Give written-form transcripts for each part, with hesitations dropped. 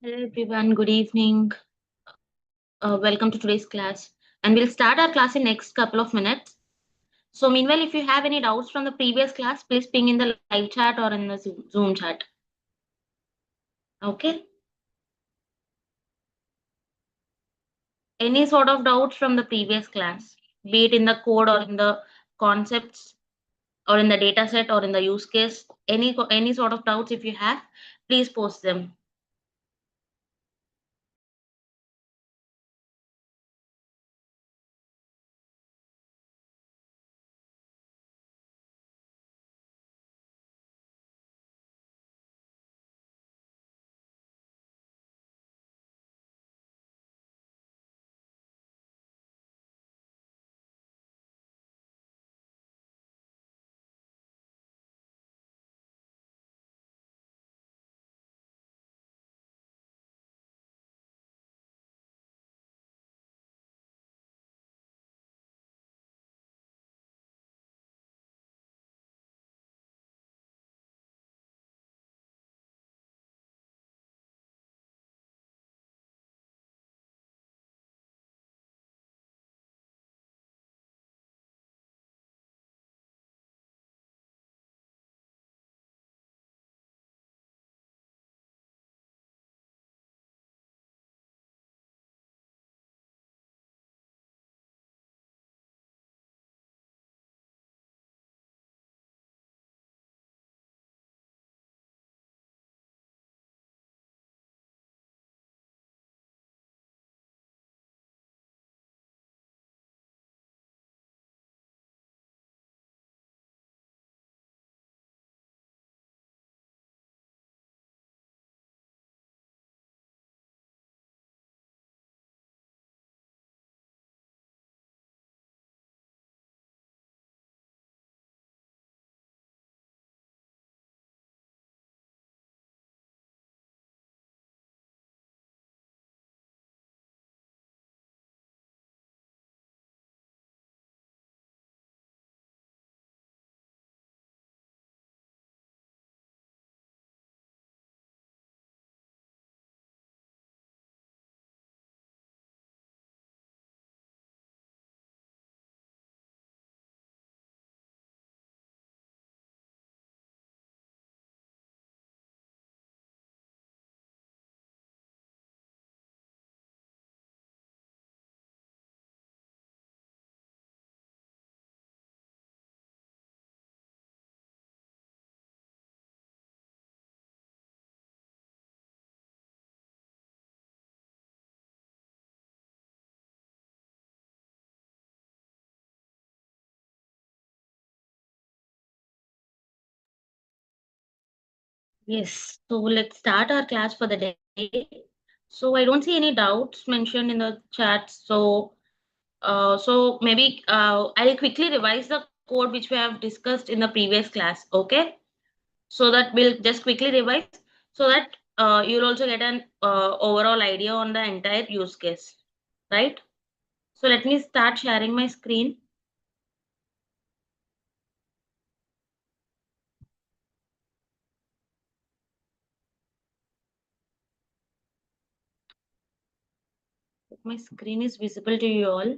Hello everyone, good evening. Welcome to today's class. And we'll start our class in next couple of minutes. So meanwhile, if you have any doubts from the previous class, please ping in the live chat or in the Zoom chat. Okay. Any sort of doubts from the previous class, be it in the code or in the concepts or in the data set or in the use case, any sort of doubts if you have, please post them. Yes, so let's start our class for the day. So I don't see any doubts mentioned in the chat. So maybe I'll quickly revise the code which we have discussed in the previous class. Okay, so that we'll just quickly revise so that you'll also get an overall idea on the entire use case, right? So let me start sharing my screen. My screen is visible to you all.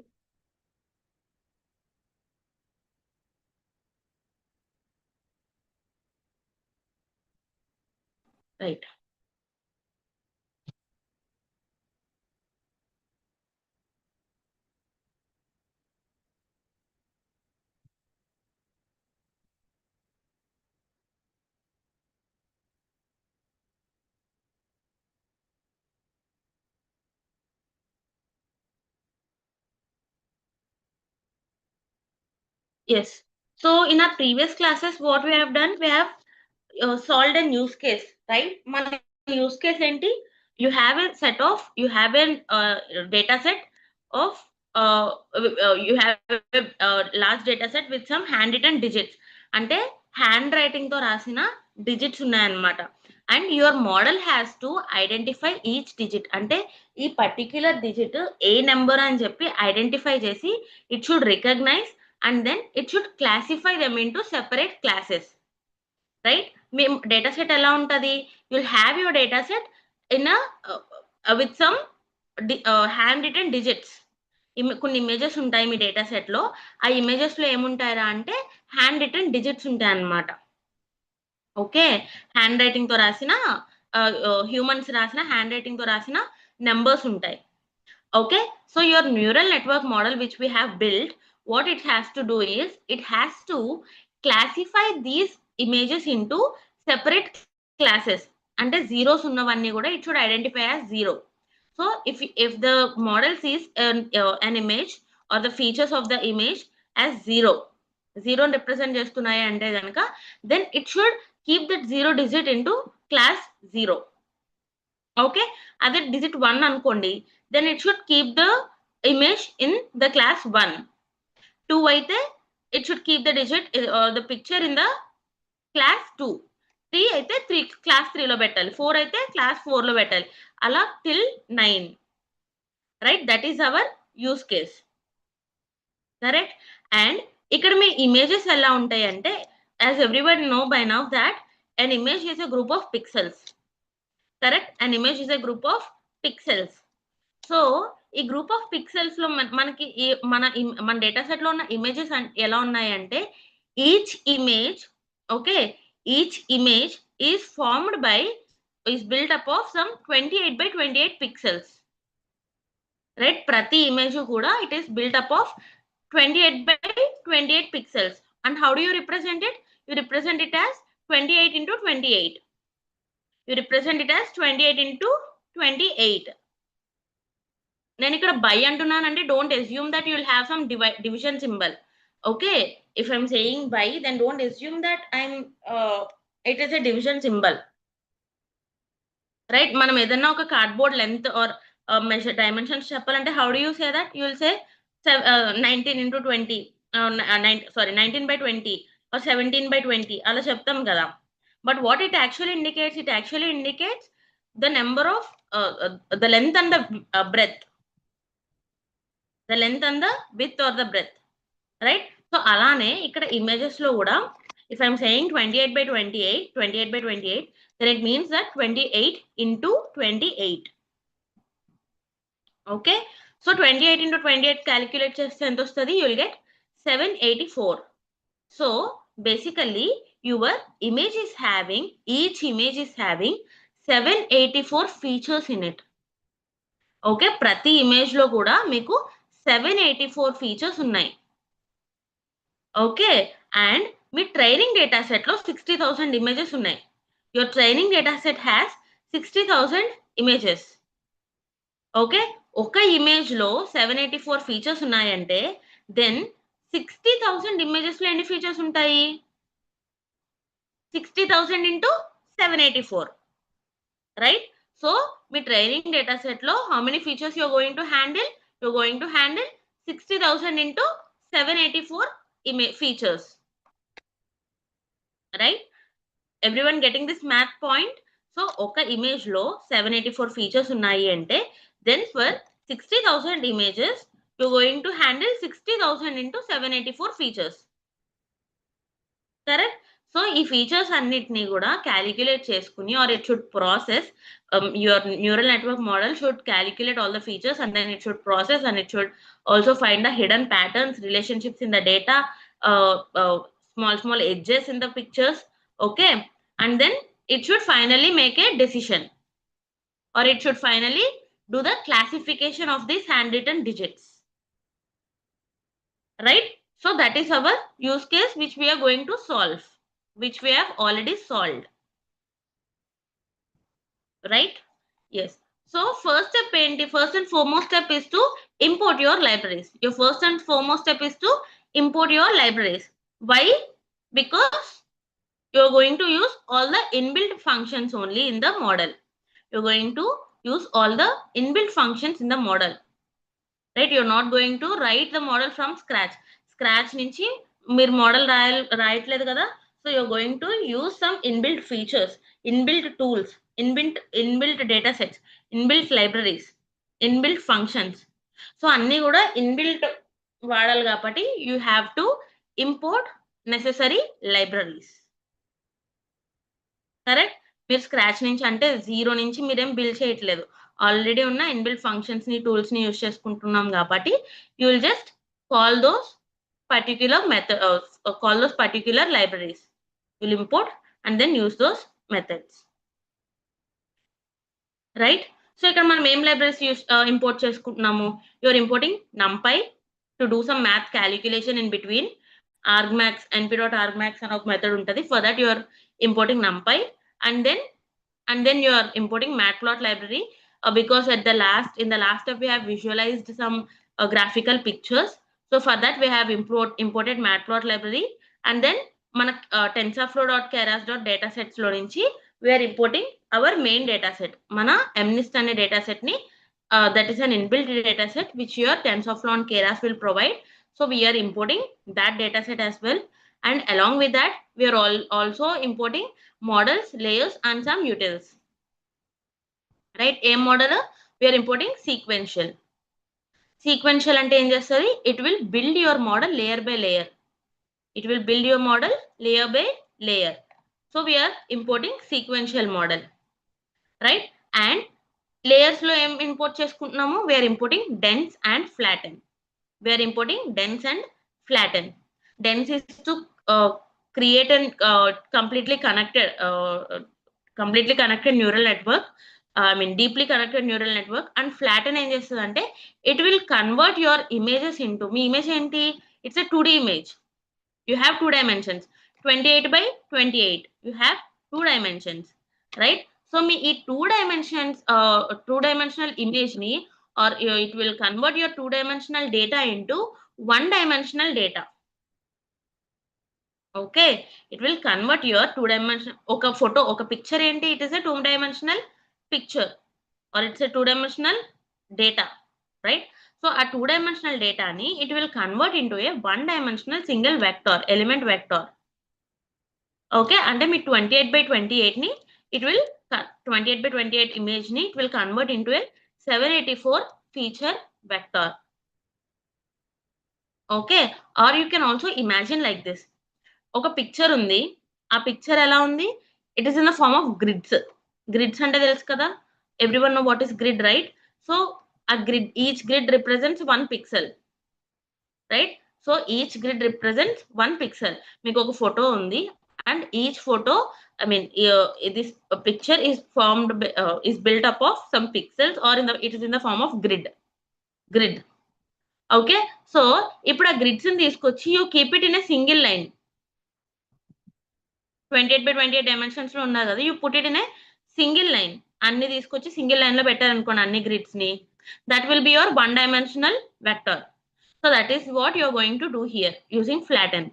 Right. Yes. So in our previous classes, what we have done, we have solved a use case, right? మన use case ఏంటి? You have an data set of you have a large data set with some handwritten digits. అంటే hand writing తో రాసిన digits ఉన్నాయన్నమాట. And your model has to identify each digit. అంటే ఈ particular digit ఏ number అని చెప్పి identify చేసి it should recognise and then it should classify them into separate classes. Right, మేము డేటా సెట్ ఎలా ఉంటుంది, you'll have your data set. in a with some handwritten digits. కొన్ని images ఉంటాయి మీ data set లో. ఆ images లో ఏముంటాయరా అంటే హ్యాండ్ రిటన్ డిజిట్స్ ఉంటాయి అన్నమాట. ఓకే, హ్యాండ్ రైటింగ్ తో రాసిన హ్యూమన్స్ రాసిన హ్యాండ్ రైటింగ్ తో రాసిన నెంబర్స్ ఉంటాయి. Okay, so your neural network model which we have built, what it has to do is it has to classify these images into separate classes. And the zeros unnavanni kuda it should identify as zero. So if the model sees an image or the features of the image as zero represent chestunayi ante ganaka, then it should keep that zero digit into class zero. Okay, అదే digit 1 అనుకోండి, then it should keep the image in the class 1. 2 అయితే it should keep the digit or the picture in the class 2. 3 అయితే 3 class 3 లో పెట్టాలి. 4 అయితే class 4 లో పెట్టాలి. అలా till 9. Right, that is our use case. Correct. And ఇక్కడ మీ images ఎలా ఉంటాయి అంటే, as everyone know by now that an image is a group of pixels. Correct, an image is a group of pixels. So ఈ group of pixels లో మనకి మన data set లో ఉన్న ఇమేజెస్ ఎలా ఉన్నాయంటే, each image okay each image is formed by is built up of some 28 by 28 pixels. Right, ప్రతి image కూడా it is built up of 28 by 28 pixels. And how do you represent it? You represent it as 28 into 28. You represent it as 28 into 28. నేను ఇక్కడ by అంటున్నానంటే don't assume that you will have some division symbol. Okay, if I'm saying by then don't assume that it is a division symbol. Right, మనం ఏదన్నా ఒక cardboard length or measure dimensions చెప్పాలంటే how do you say that? You will say 19 into 20 19 by 20 or 17 by 20 అలా చెప్తాం కదా. But what it actually indicates? It actually indicates the number of the length and the breadth. The length and the width or the breadth, right? So alane ikkada images lo kuda if I am saying 28 by 28, then it means that 28 into 28. Okay, so 28 into 28 calculate cheste ento ostadi? You will get 784. So basically your image is having, each image is having 784 features in it. Okay, ప్రతి image లో కూడా మీకు 784 features ఉన్నాయి. Okay, and me training data set లో 60,000 images ఉన్నాయి. Your training data set has 60,000 images. Okay, ఒక image లో 784 features ఉన్నాయంటే దెన్ 60,000 ఇమేజెస్ లో ఎన్ని ఫీచర్స్ ఉంటాయి? 60,000 into 784. రైట్, సో మీ ట్రైనింగ్ డేటా సెట్ లో how many features you are going to handle? You are going to handle 60,000 into 784 features. Right, everyone getting this math point? So oka image lo 784 features ఉన్నాయి అంటే then for 60,000 images you are going to handle 60,000 into 784 features. Correct. So ఈ features అన్నిటిని కూడా calculate చేసుకుని or it should process, your neural network model should calculate all the features and then it should process and it should also find the hidden patterns, relationships in the data, small edges in the pictures. Okay, and then it should finally make a decision or it should finally do the classification of these handwritten digits. Right, so that is our use case which we are going to solve, which we have already solved. Right, yes. So first step enti? First and foremost step is to import your libraries. Your first and foremost step is to import your libraries. Why? Because you are going to use all the inbuilt functions only in the model. You are going to use all the inbuilt functions in the model. Right, you are not going to write the model from scratch నుంచి మీరు model రాయట్లేదు కదా. So you are going to use some inbuilt features, inbuilt tools, inbuilt data sets, inbuilt libraries, inbuilt functions. So అన్ని కూడా inbuilt వాడాలి కాబట్టి you have to import necessary libraries. Correct, మీరు scratch నుంచి అంటే జీరో నుంచి మీరేం బిల్డ్ చేయట్లేదు. ఆల్రెడీ ఉన్న ఇన్‌బిల్ట్ ఫంక్షన్స్‌ని, టూల్స్‌ని యూజ్ చేసుకుంటున్నాం కాబట్టి you will just call those particular call those particular libraries. You'll import and then use those methods. Right? So ఇక్కడ మనం ఏం లైబ్రరీస్ ఇంపోర్ట్ చేసుకుంటున్నాము. You're importing NumPy to do some math calculation in between. argmax np.argmax అని ఒక method ఉంటుంది. For that you are importing NumPy and then you are importing matplot library because in the last step we have visualized some graphical pictures. So for that we have imported matplot library and then మన tensorflow.keras.datasets లో నుంచి we are importing our main dataset. మన mnist అనే dataset ని that is an inbuilt dataset which your TensorFlow and Keras will provide. So we are importing that dataset as well. And along with that, we are also importing models, layers, and some utils. Right? A model, we are importing sequential. Sequential ante em chestadi? It will build your model layer by layer. It will build your model layer by layer. So we are importing sequential model. Right? And layers lo em import cheskuntunnamo? We are importing dense and flatten. We are importing dense and flatten. Dense is to create a completely connected neural network. Deeply connected neural network. And flatten em chestadante it will convert your images into me image enti it's a 2D image. You have 2 dimensions. 28 by 28. You have 2 dimensions, right? So me ee 2 dimensional image ni or it will convert your 2-dimensional data into 1-dimensional data. Okay, it will convert your 2-dimensional oka photo oka picture enti it is a 2-dimensional picture or it's a 2-dimensional data, right? So a 2-dimensional data ni it will convert into a 1-dimensional single vector element vector. Okay, ante me 28 by 28 ni it will 28 by 28 image ni it will convert into a 784 feature vector. Okay, or you can also imagine like this. Oka picture undi, aa picture ela undi? It is in the form of grids. Grids ante telusu kada? Everyone know what is grid, right? So a grid, each grid represents 1 pixel, right? So each grid represents 1 pixel. Meeku oka photo undi and each photo this picture is is built up of some pixels or it is in the form of grid. Okay, so ఇప్పుడు ఆ grids ని తీసుకొచ్చి you keep it in a single line. 28 by 28 dimensions లో ఉన్నారు కదా, you put it in a single line. అన్ని తీసుకొచ్చి single line లో పెట్టారనుకోండి అన్ని గ్రిడ్స్ ని, that will be your 1-dimensional vector. So that is what you are going to do here using flatten.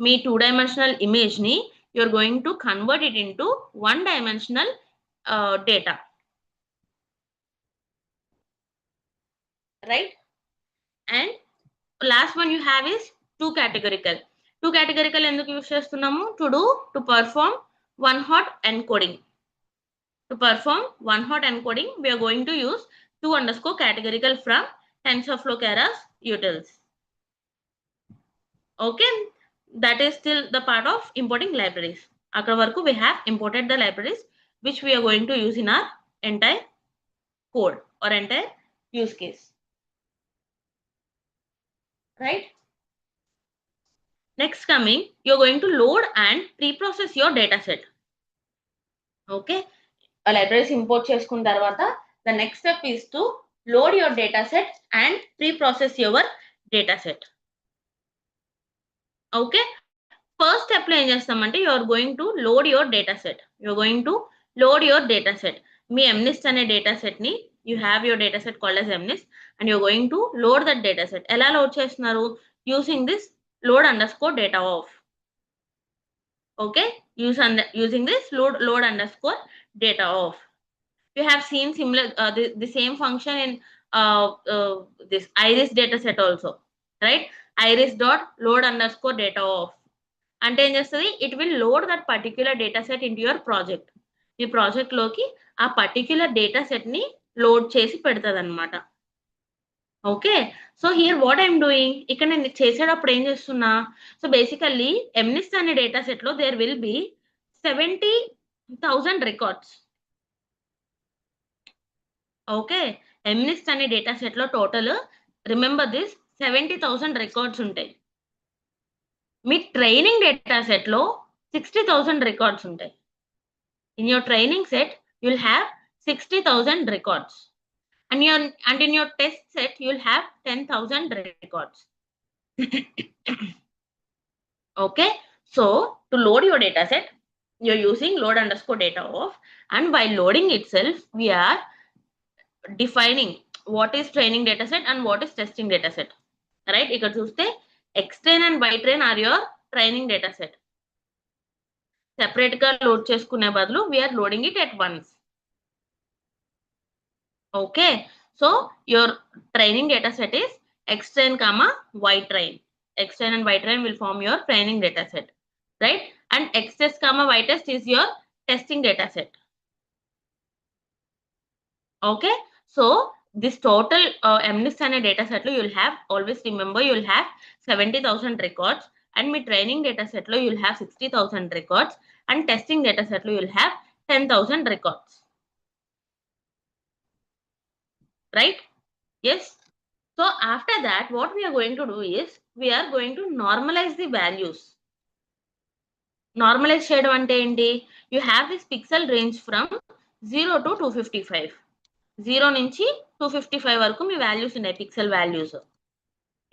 మీ 2-dimensional ఇమేజ్ ని you are going to convert it into 1-dimensional data, right? And last one you have is 2 categorical. 2 categorical ఎందుకు use చేస్తున్నాము? to perform one hot encoding. To perform one hot encoding we are going to use 2 categorical from TensorFlow Keras utils. Okay, that is still the part of importing libraries. అక్కడ వరకు we have imported the libraries which we are going to use in our entire code or entire use case. Right? Next coming, you're going to load and pre-process your data set. Okay, a libraries import చేసుకున్న తర్వాత the next step is to load your data set and pre-process your data set. Okay, first step లో ఏం చేస్తామంటే you are going to load your data set. You are going to load your data set. Me mnist అనే data set ని you have your data set called as mnist and you are going to load that data set. ఎలా load చేస్తున్నారు? Using this load_data of. Okay, using this load_data of. You have seen similar the same function in this iris data set also, right? iris.load_data of అంటే ఏం చేస్తుంది? It will load that particular data set into your project. మీ project లోకి ఆ particular data set ని load చేసి పెడతాది అన్నమాట. Okay, so here what I'm doing, ఇక్కడ నేను చేసేటప్పుడు ఏం చేస్తున్నా? సో బేసికల్లీ mnist అనే డేటా సెట్ లో there will be 70 1000 records. Okay, MNIST అనే డేటా సెట్ లో టోటల్ రిమెంబర్ దిస్ 70,000 రికార్డ్స్ ఉంటాయి. మీ ట్రైనింగ్ డేటా సెట్ లో 60,000 రికార్డ్స్ ఉంటాయి. In your training set you'll have 60,000 records, and in your test set you'll have 10,000 records. Okay, so to load your data set you're using load underscore data of, and while loading itself we are defining what is training data set and what is testing data set. Right, ఇక్కడ చూస్తే xtrain and ytrain are your training data set. Separate గా load చేసుకునే బదులు we are loading it at once. Okay, so your training data set is xtrain comma ytrain. Xtrain and ytrain will form your training data set, right? And xtest comma ytest is your testing data set. Okay, so this total MNIST అనే data set లో you'll have, always remember you'll have 70,000 records, and me training data set లో you'll have 60,000 records, and testing data set లో you'll have 10,000 records. Right? Yes. So after that what we are going to do is we are going to normalize the values. Normalize చేయడం అంటే ఏంటి? You have this pixel range from 0 to 255. 0 నుంచి 255 వరకు మీ values ఉన్నాయి, pixel values.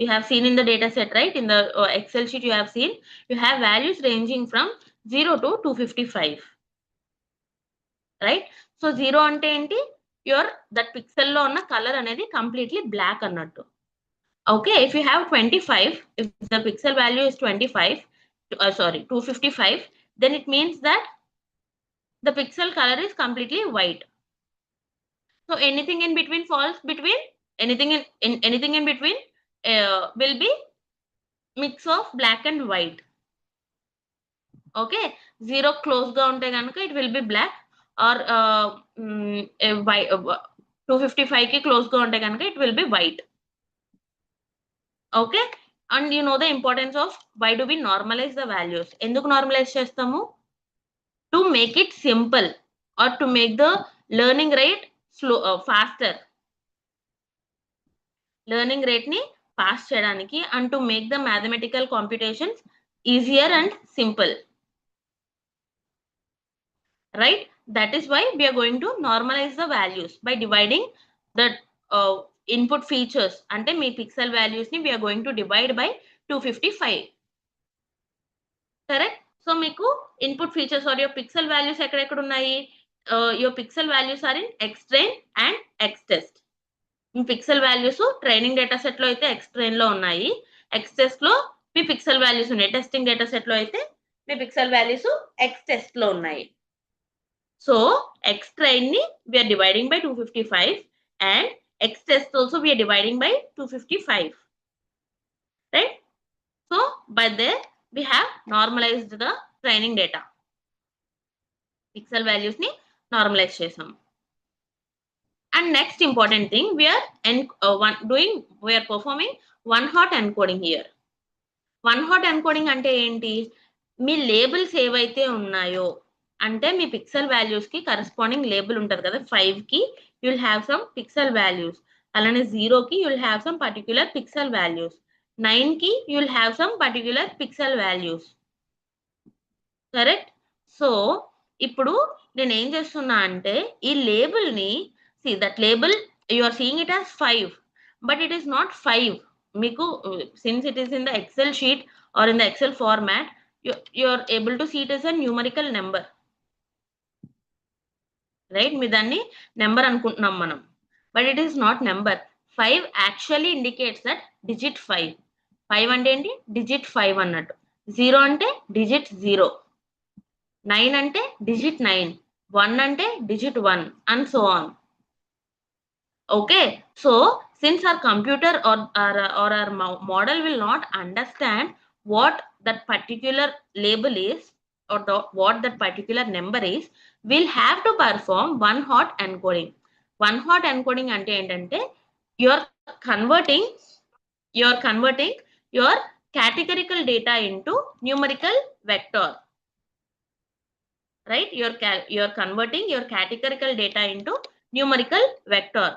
You have seen in the data set, right? In the Excel sheet you have seen you have values ranging from 0 to 255, right? So 0 అంటే ఏంటి? Your that pixel లో ఉన్న colour అనేది completely black అన్నట్టు. Okay, if you have 25, if the pixel value is 25, 255, then it means that the pixel color is completely white. So anything in between falls between, anything in between will be mix of black and white. Okay, 0 close గా ఉంటే కనుక it will be black, or 255 కి close గా ఉంటే కనుక it will be white. Okay, and you know the importance of why do we normalize the values? ఎందుకు normalize చేస్తాము? To make it simple, or to make the learning rate slow, faster. Learning rate ని fast చేయడానికి, and to make the mathematical computations easier and simple. Right? That is why we are going to normalize the values by dividing the input features. అంటే మీ pixel values ని we are going to divide by 255. Correct? So మీకు input features or your pixel values ఎక్కడెక్కడ ఉన్నాయి? Your pixel values are in xtrain and xtest. Me pixel values training data set లో అయితే xtrain లో ఉన్నాయి, xtest లో మీ pixel values ఉన్నాయి, testing data set లో అయితే మీ pixel values xtest లో ఉన్నాయి. So xtrain ni we are dividing by 255, and xtest also we are dividing by 255. Right? So by there we have normalized the training data. Pixel values ni normalize chesam. And next important thing, we are performing one hot encoding here. One hot encoding అంటే ఏంటి? మీ labels ఏవైతే ఉన్నాయో, అంటే మీ pixel values కి corresponding label ఉంటది కదా, 5 కి you'll have some pixel values, అలానే 0 కి you'll have some particular pixel values, 9 కి you'll have some particular pixel values. Correct? So ఇప్పుడు నేను ఏం చేస్తున్నా అంటే ఈ లేబుల్ ని, see that label you are seeing it as 5, but it is not 5. మీకు since it is in the Excel sheet or in the Excel format, you are able to see it as a numerical number, right? మీ దాన్ని number అనుకుంటున్నాం మనం, but it is not number. 5 actually indicates that digit 5. 5 అంటే ఏంటి? digit 5 అన్నట్టు. 0 అంటే digit 0, 9 అంటే digit 9, 1 అంటే digit 1, and so on. Okay, so since our computer or our model will not understand what that particular label is, or what that particular number is, we'll have to perform one hot encoding. One hot encoding ante entante you're converting your categorical data into numerical vector. right? You're converting your categorical data into numerical vector.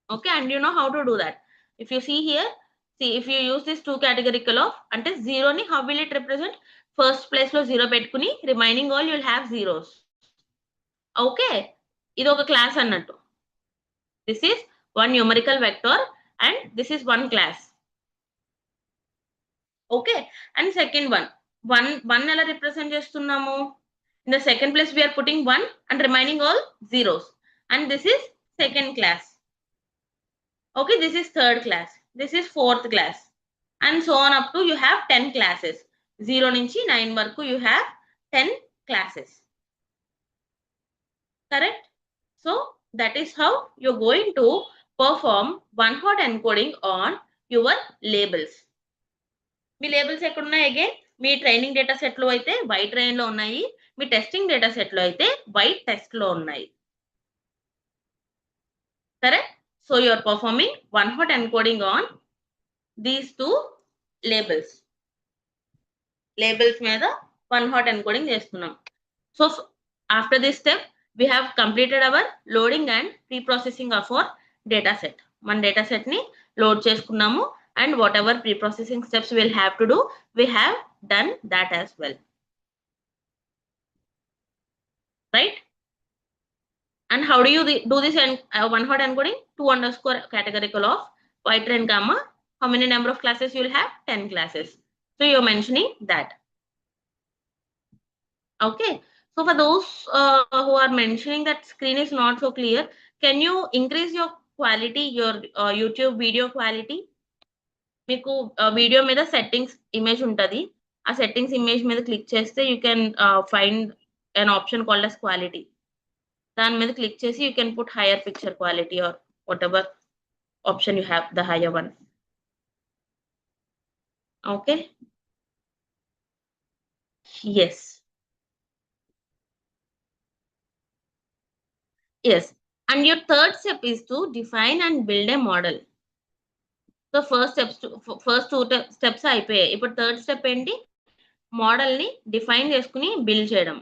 Okay, and you know how to do that. If you see here, see if you use this two categorical of ante zero ni, how will it represent? First place lo zero petkuni, remaining all you'll have zeros. Okay, ఇది ఒక class అన్నట్టు. This is one numerical vector and this is one class. Okay, and second one ఎలా represent చేస్తున్నాము? In the second place we are putting 1 and remaining all zeros, and this is second class. Okay, this is third class, this is fourth class, and so on up to you have 10 classes. 0 నుంచి 9 వరకు you have 10 classes. Correct? So that is how you're going to perform one hot encoding on your labels. Me labels ఎక్కడ ఉన్నాయి? Again మీ training data set లో అయితే white train లో ఉన్నాయి, మీ testing data set లో అయితే వైట్ టెస్ట్ లో ఉన్నాయి. Correct? So you are performing one hot encoding on these two labels. Labels మీద వన్ హాట్ ఎన్కోడింగ్ చేస్తున్నాం. So after this step we have completed our loading and pre-processing of our data set. మన data set ని load చేసుకున్నాము, and whatever pre-processing steps we'll have to do, we have done that as well. Right? And how do you do this one hot encoding? 2 underscore categorical of white train comma, how many number of classes you'll have? 10 classes. So you're mentioning that. Okay. So for those who are mentioning that screen is not so clear, can you increase your quality, your YouTube video quality? మీకు video మీద settings image ఉంటుంది, ఆ settings image మీద click చేస్తే you can find an option called as quality. దాని మీద click చేసి you can put hire picture quality are what ever option you have, the higher one. Okay, yes, yes. And your third step is to define and build a model. So first two steps అయిపోయాయి. ఇప్పుడు third step ఏంటి? Model ని define చేసుకుని build చేయడం.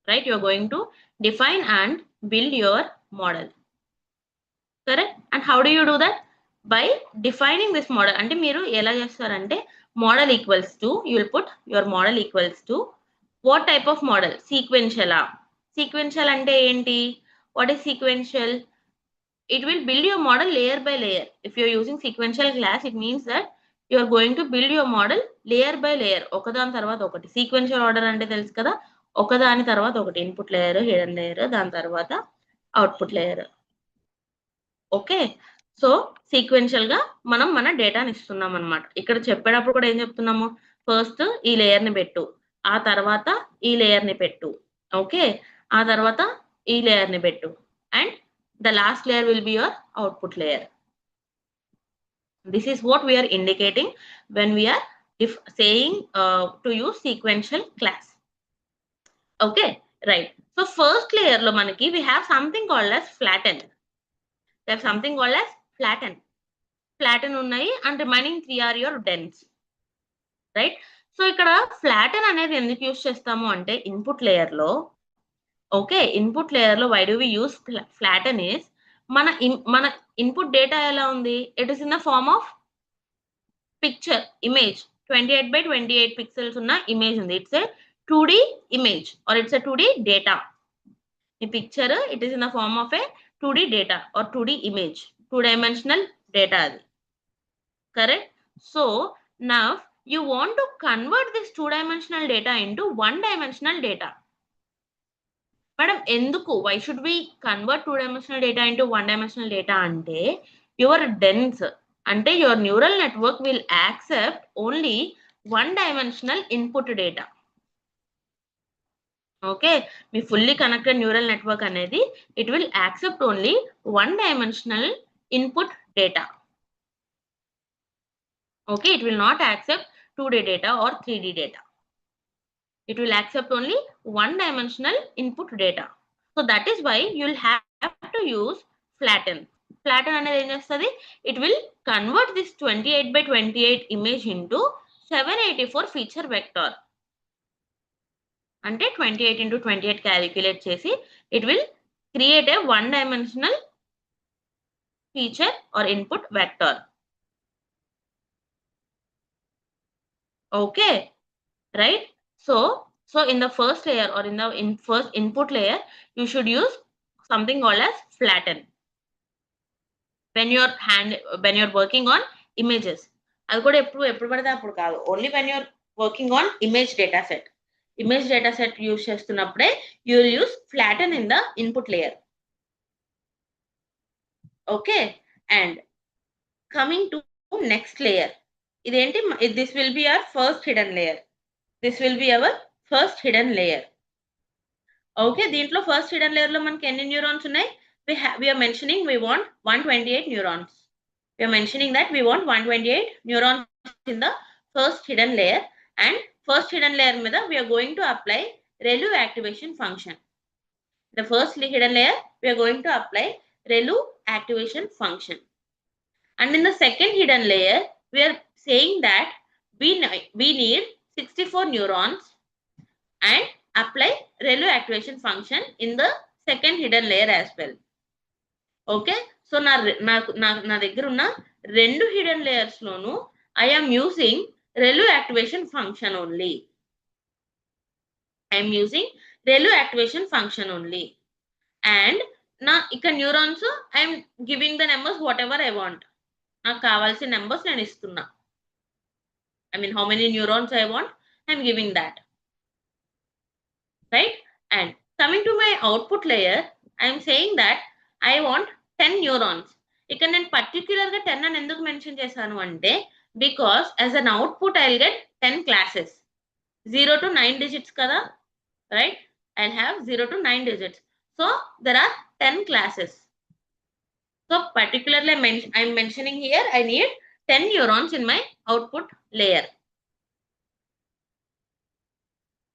Right? You're going to define and build your model. Correct? And how do you do that? By defining this model. అంటే మీరు ఎలా చేస్తారంటే model equals to, you will put your model equals to what type of model? Sequential. Sequential అంటే ఏంటి? What is sequential? It will build your model layer by layer. If you're using sequential class, it means that you're going to build your model layer by layer. ఒకదాని తర్వాత ఒకటి. Sequential order అంటే తెలుసు కదా, ఒకదాని తర్వాత ఒకటి. ఇన్పుట్ లేయర్, హిడెన్ లేయర్, దాని తర్వాత output layer. Okay, so sequential గా మనం మన డేటాని ఇస్తున్నాం అనమాట. ఇక్కడ చెప్పేటప్పుడు కూడా ఏం చెప్తున్నాము? ఫస్ట్ ఈ లేయర్ ని పెట్టు, ఆ తర్వాత ఈ లేయర్ ని పెట్టు, ఓకే, ఆ తర్వాత ఈ లేయర్ ని పెట్టు, and the last layer will be your output layer. This is what we are indicating when we are saying to use sequential class. Okay, right. So first layer lo manaki we have something called as flatten. We have something called as flatten. Flatten unnai and remaining 3 are your dens. Right? So ikkada flatten anedi enduku use chestamu ante input layer lo, okay, input layer lo why do we use flatten is మన input data ఎలా ఉంది? It is in the form of picture, image. 28x28 pixels ఉన్న image ఉంది. It's a 2D image or it's a 2D data. ఈ picture it is in the form of a 2D data or 2D image, 2 dimensional data అది. Correct? So now you want to convert this 2 dimensional data into 1 dimensional data. Madam ఎందుకు? Why should we convert 2 dimensional data into 1 dimensional data అంటే your dense అంటే your neural network will accept only 1 dimensional input data. Okay, మీ fully connected neural network అనేది it will accept only 1 dimensional input data. Okay, it will not accept 2D data or 3D data. It will accept only 1 dimensional input data. So that is why you'll have to use flatten. Flatten అనేది ఏం చేస్తుంది? It will convert this 28x28 image into 784 feature vector. అంటే 28 into 28 calculate చేసి it will create a one dimensional feature or input vector. Okay, right? So in the first layer or in the first input layer, you should use something called as flatten when you're working on images. అది కూడా ఎప్పుడు పడితే అప్పుడు కాదు, only when you're working on image data set use చేస్తున్నప్పుడే you will use flatten in the input layer. Okay, and coming to next layer, ఇదేంటి, this will be our first hidden layer. This will be our first hidden layer. Okay, దీంట్లో first hidden layer లో మనకి ఎన్ని neurons ఉన్నాయి? we are mentioning we want 128 neurons. We are mentioning that we want 128 neurons in the first hidden layer, and first hidden layer మీద we are going to apply ReLU activation function. The first hidden layer we are going to apply ReLU activation function, and in the second hidden layer we are saying that we need 64 neurons and apply ReLU activation function in the second hidden layer as well. Okay, so నా దగ్గర ఉన్న రెండు hidden layers loan I am using ReLU activation function only. I am using ReLU activation function only, and నా ఇక్కడ neurons I am giving the numbers whatever I want. నాకు కావాల్సిన numbers నేను ఇస్తున్నా. I mean how many neurons I want, I am giving that. Right? And coming to my output layer, I am saying that I want 10 neurons. ఇక్కడ నేను particular గా 10 అని ఎందుకు mention చేశాను అంటే, because as an output I will get 10 classes, 0 to 9 digits కదా, right? I'll have 0 to 9 digits. So there are 10 classes. So particularly I'm mentioning here I need 10 neurons in my output layer.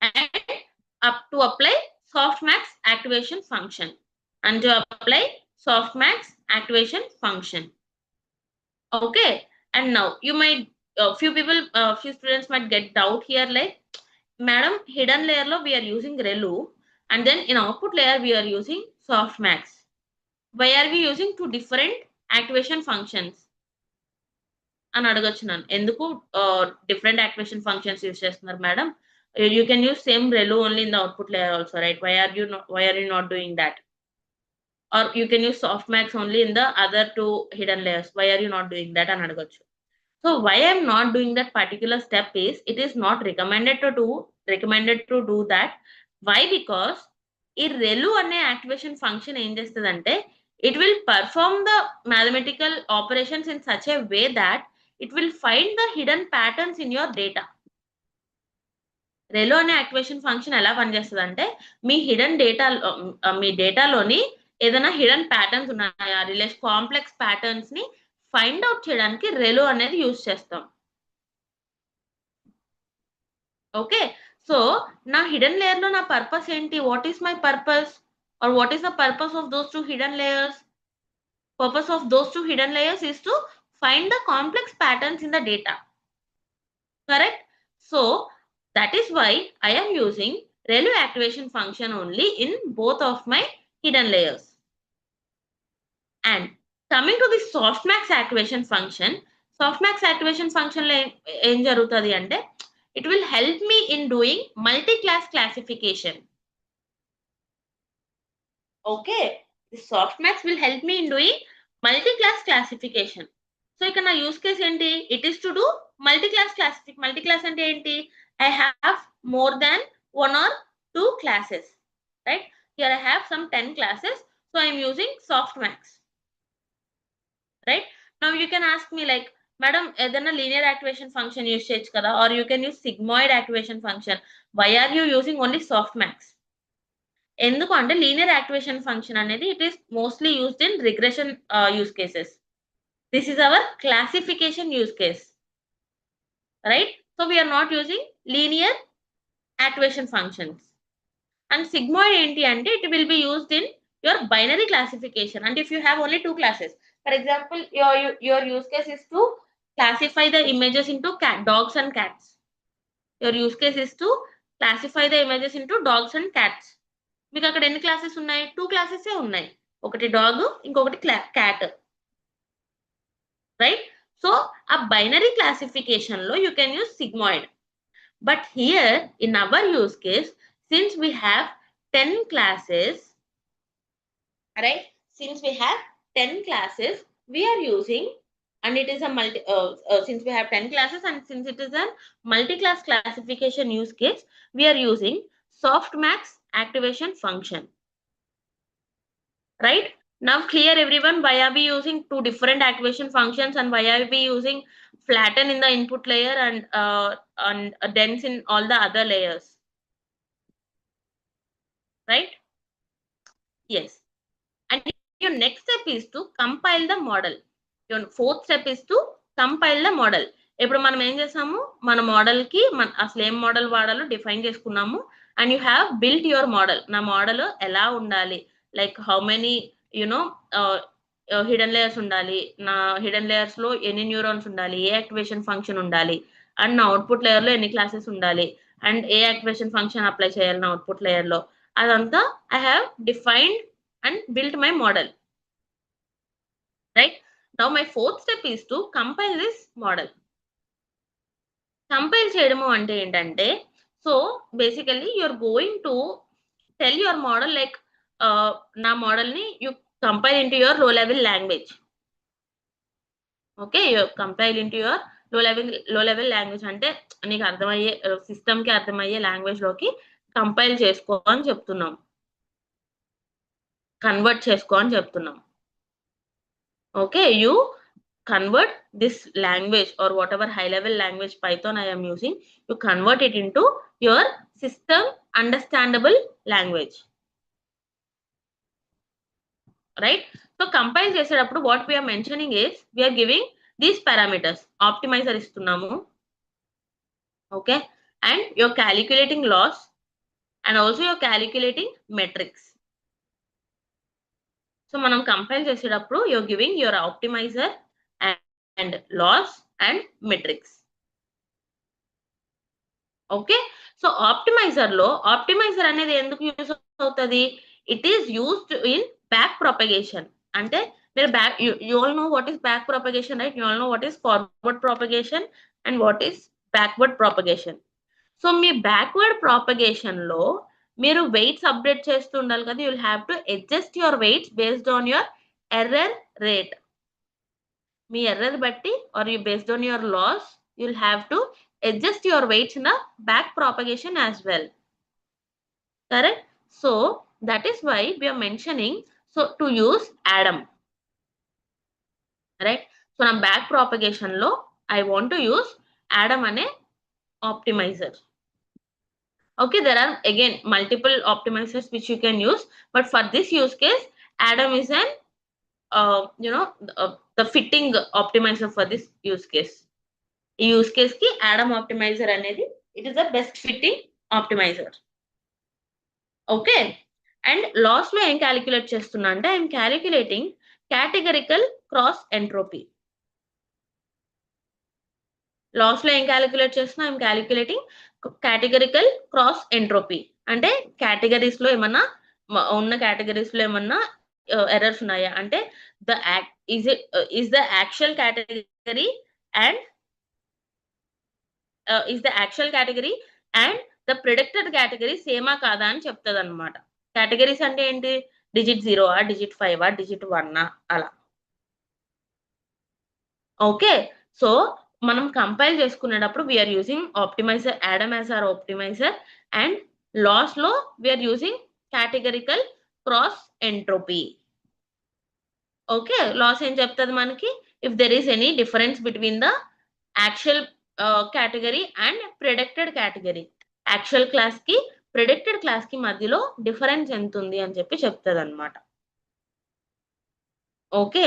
And up to apply softmax activation function. And to apply softmax activation function. Okay, and now you might few students might get doubt here, like, madam, hidden layer lo we are using ReLU, and then in output layer we are using softmax. Why are we using two different activation functions అని అడగొచ్చు నన్ను. ఎందుకు different activation functions use చేస్తున్నారు madam? You can use same ReLU only in the output layer also, right? Why are you not doing that? Or you can use softmax only in the other two hidden layers. Why are you not doing that అని అడగొచ్చు. So why I'm not doing that particular step is, it is not recommended to do that. Why? Because ఈ ReLU అనే activation function ఏం చేస్తుందంటే, it will perform the mathematical operations in such a way that it will find the hidden patterns in your data. ReLU అనే activation function ఎలా పనిచేస్తుందంటే, మీ hidden data, మీ డేటాలోని ఏదైనా hidden patterns ఉన్నాయా, complex patterns ని find out చేయడానికి ReLU అనేది use చేస్తాం. Okay, so నా hidden layer లో నా పర్పస్ ఏంటి? What is my purpose, or what is the purpose of those two hidden layers? Purpose of those two hidden layers is to find the complex patterns in the data. Correct? So that is why I am using ReLU activation function only in both of my hidden layers. And coming to the softmax activation function లో ఏం జరుగుతుంది అంటే, it will help me in doing multi-class classification. Okay, the softmax will help me in doing multi-class classification. So ఇక్కడ నా use case ఏంటి? It is to do multi-class classification. Multi-class అంటే ఏంటి? I have more than one or two classes, right? Here I have some 10 classes, so I am using softmax, right? Now you can ask me like, madam, ఏదైనా linear activation function use చేయొచ్చు కదా, or you can use sigmoid activation function. Why are you using only softmax? ఎందుకు అంటే, linear activation function అనేది it is mostly used in regression use cases. This is our classification use case, right? So we're not using linear activation functions. And sigmoid ఏంటి అంటే, it will be used in your binary classification. అంటే if you have only 2 classes, for example your use case is to classify the images into dogs and cats. Your use case is to classify the images into dogs and cats. మీకు అక్కడ ఎన్ని classes ఉన్నాయి? 2 క్లాసెసే ఉన్నాయి. ఒకటి dog, ఇంకొకటి cat, right? So ఆ binary classification లో you can use sigmoid. But here in our use case, since we have 10 classes, right? Since we have 10 classes, we are using, and it is a since we have 10 classes and since it is a multi-class classification use case, we are using softmax activation function, right? Now clear everyone why are we using two different activation functions and why are we using flatten in the input layer and dense in all the other layers, right? Yes. And your next step is to compile the model. Your fourth step is to compile the model. ఇప్పుడు మనం ఏం చేసాము, మన model కి అసలు ఏం model వాడాలో define చేసుకున్నాము. And you have built your model. నా మోడల్ ఎలా ఉండాలి, like how many you know hidden layers ఉండాలి, నా హిడెన్ లేయర్స్ లో ఎన్ని న్యూరాన్స్ ఉండాలి, ఏ యాక్టివేషన్ ఫంక్షన్ ఉండాలి, అండ్ నా అవుట్పుట్ లేయర్ లో ఎన్ని క్లాసెస్ ఉండాలి, and A activation function apply చేయాలి నా అవుట్పుట్ లేయర్ లో, అదంతా I have defined and built my model, right? Now my fourth step is to compile this model. Compile చేయడము అంటే ఏంటంటే, so basically you're going to tell your model like నా model ని you compile into your low level language. Okay, you compile into your low level language అంటే నీకు అర్థమయ్యే system కి అర్థమయ్యే లాంగ్వేజ్ లోకి కంపైల్ చేసుకో అని చెప్తున్నాం, కన్వర్ట్ చేసుకో అని చెప్తున్నాం. Okay, you convert this language or whatever high level language Python I am using, you convert it into your system understandable language, right? So compile చేసేటప్పుడు what we are mentioning is we are giving these parameters. Optimizer ఇస్తున్నాము, okay, and you're calculating loss and also you're calculating metrics. So మనం compile చేసేటప్పుడు you're giving your optimizer and loss and metrics. Okay, so optimizer అనేది ఎందుకు use అవుతుంది? It is used in back propagation. అంటే మీరు you all know what is back propagation, right? You all know what is forward propagation and what is backward propagation. So మీ backward propagation లో మీరు weights update చేస్తూ ఉండాలి కదా, you'll have to adjust your weights based on your error rate. మీ error బట్టి or you based on your loss, you'll have to adjust your weights in the back propagation as well, correct? So that is why we are mentioning so to use atom, right? So na back propagation lo I want to use atom ane optimizer. Okay, there are again multiple optimizers which you can use, but for this use case atom is an the fitting optimizer for this use case. ఈ use case కి Adam optimizer అనేది it is the best fitting optimizer. Okay, and loss లో ఏం calculate చేస్తున్నా అంటే I'm calculating categorical cross entropy. Loss లో ఏం calculate చేస్తున్నా I'm calculating categorical cross entropy. అంటే కేటగిరీస్ లో ఏమన్నా ఉన్న కేటగిరీస్ లో ఏమన్నా ఎర్రర్స్ ఉన్నాయా అంటే the is the actual category and is the actual category and the predicted category సేమా కాదా అని చెప్తుంది అనమాట. కేటగిరీస్ అంటే ఏంటి? డిజిట్ 0 డిజిట్ 5 డిజిట్ 1 అలా. ఓకే, సో మనం కంపైల్ చేసుకునేటప్పుడు we're using optimizer, Adam as our optimizer, and loss లో we're using categorical cross entropy. Okay, loss ఏం చెప్తుంది మనకి? If there is any difference between the actual category and predicted category, actual class కి predicted class కి మధ్యలో difference ఎంత ఉంది అని చెప్పి చెప్తుంది అనమాట. Okay,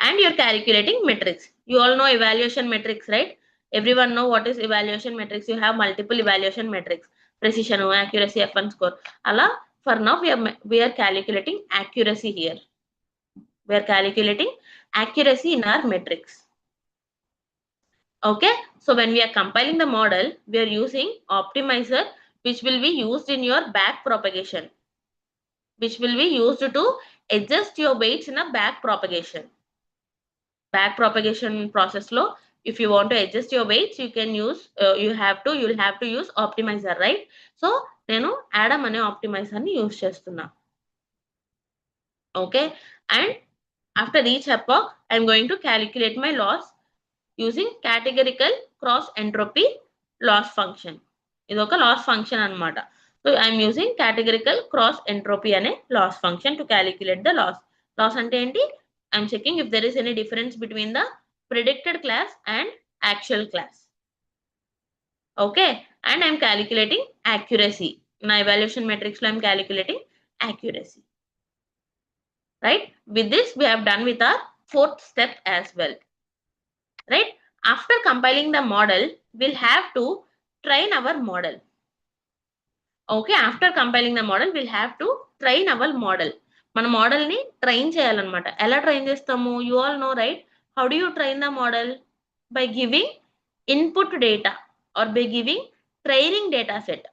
and you're calculating metrics. You all know evaluation metrics, right? Everyone know what is evaluation metrics. You have multiple evaluation metrics, precision, accuracy, F1 score. అలా for now we're calculating accuracy here. We're calculating accuracy in our metrics. Okay, so when we are compiling the model, we are using optimizer which will be used in your back propagation, which will be used to adjust your weights in a back propagation. Back propagation process lo, if you want to adjust your weights, you can use you'll have to use optimizer, right? So nenu Adam ane optimizer ni use chestunna. Okay, and after each epoch I am going to calculate my loss using categorical cross entropy loss function. ఇది ఒక loss function అన్నమాట. So I'm using categorical cross entropy అనే loss function to calculate the loss. Loss అంటే ఏంటి? I'm checking if there is any difference between the predicted class and actual class. Okay, and I'm calculating accuracy. Na evaluation matrix lo I'm calculating accuracy. Right? With this we have done with our fourth step as well. Right? After compiling the model, we'll have to train our model. Okay, after compiling the model, we'll have to train our model. మన model ని train చేయాలన్నమాట. ఎలా train చేస్తాము? You all know, right? How do you train the model? By giving input data or by giving training data set.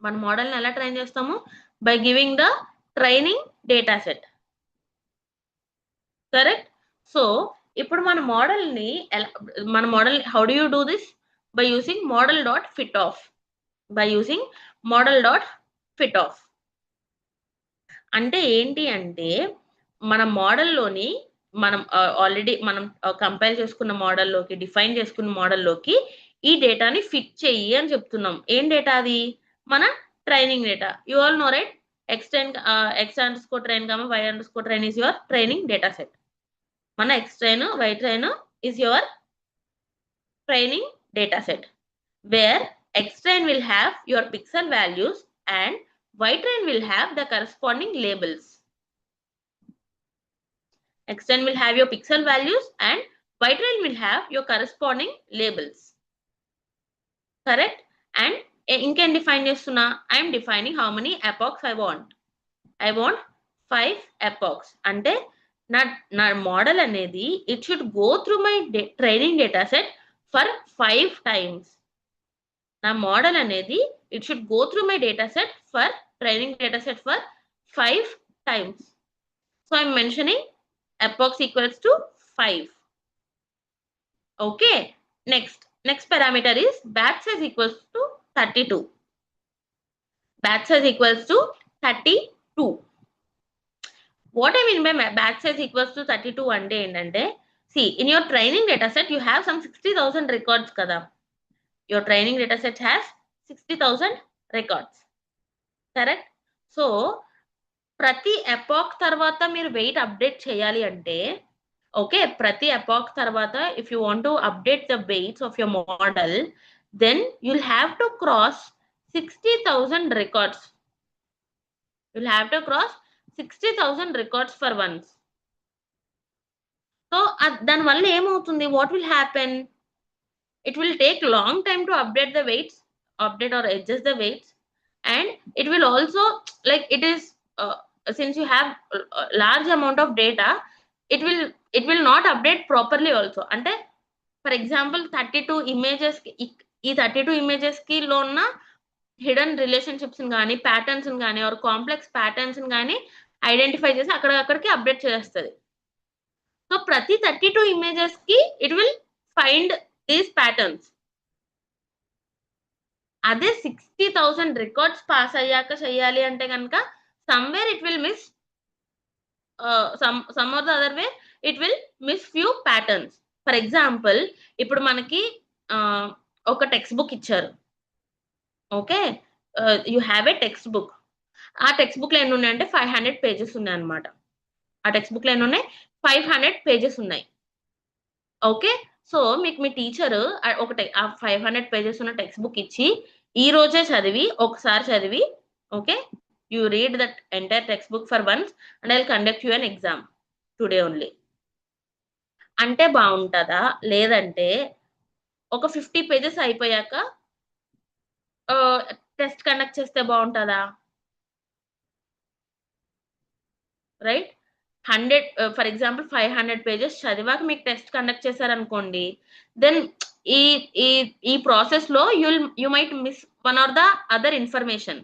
మన model ని ఎలా train చేస్తాము? By giving the training data set. Correct? So ఇప్పుడు మన model ని how do you do this? By using model dot fit of. By using model dot fit of అంటే ఏంటి అంటే, మన మోడల్లోని మనం ఆల్రెడీ మనం కంపైల్ చేసుకున్న మోడల్లోకి, డిఫైన్ చేసుకున్న మోడల్లోకి ఈ డేటాని ఫిట్ చెయ్యి అని చెప్తున్నాం. ఏం డేటా అది? మన training data. You all know, right? x_train, y_train is your training data set. మన x_train, y_train is your training data set, where x_train will have your pixel values and y_train will have the corresponding labels. x_train will have your pixel values and y_train will have your corresponding labels. Correct? And ఇంకేం define చేస్తున్నా? I am defining how many epochs I want. I want 5 epochs. అంటే నా model అనేది it should go through my training data set for 5 times. నా model అనేది it should go through my data set for training data set for 5 times. So I'm mentioning epochs equals to 5. Okay, next parameter is batch size equals to 32. Batch size equals to 32. What I mean by batch size equals to 32 అంటే ఏంటంటే, see, in your training data set you have some 60,000 records kada. Your training data set has 60,000 records. Correct? So ప్రతి ఎపాక్ తర్వాత మీరు wait update చేయాలి అంటే, okay, ప్రతి ఎపాక్ తర్వాత if you want to update the weights of your model, then you'll have to cross 60,000 records. You'll have to cross 60,000 records for once. So దాని వల్ల ఏమవుతుంది? What will happen? It will take long time to update the weights, update or adjust the weights, and it will also, like, it is since you have a large amount of data, it will not update properly also. అంటే for example 32 images, ఈ 32 images కి లో ఉన్న hidden relationships కానీ, patterns కానీ, are complex patterns కానీ identify చేసి అక్కడికి అప్డేట్ చేస్తుంది. సో ప్రతి 32 ఇమేజెస్ కి it will find these patterns. అదే 60,000 రికార్డ్స్ పాస్ అయ్యాక చేయాలి అంటే కనుక somewhere it will miss some or the other way it will miss few patterns. For example, ఇప్పుడు మనకి ఒక టెక్స్ట్ బుక్ ఇచ్చారు. Okay, you have a text book. ఆ టెక్స్ట్ బుక్ లో ఎన్ని ఉన్నాయంటే 500 పేజెస్ ఉన్నాయి అనమాట. ఆ టెక్స్ట్ బుక్ లో ఎన్ని ఉన్నాయి? 500 పేజెస్ ఉన్నాయి. ఓకే, సో మీకు మీ టీచర్ ఒకటి ఆ 500 పేజెస్ ఉన్న టెక్స్ట్ బుక్ ఇచ్చి ఈ రోజే చదివి ఒకసారి చదివి, okay, you read that entire textbook for once and I'll conduct you an exam today only అంటే బాగుంటుందా? లేదంటే ఒక 50 పేజెస్ అయిపోయాక టెస్ట్ కండక్ట్ చేస్తే బాగుంటుందా? రైట్? 100 ఫర్ ఎగ్జాంపుల్ 500 పేజెస్ చదివాక మీకు టెస్ట్ కండక్ట్ చేశారనుకోండి, దెన్ ఈ ప్రాసెస్ లో you might miss one or the other information.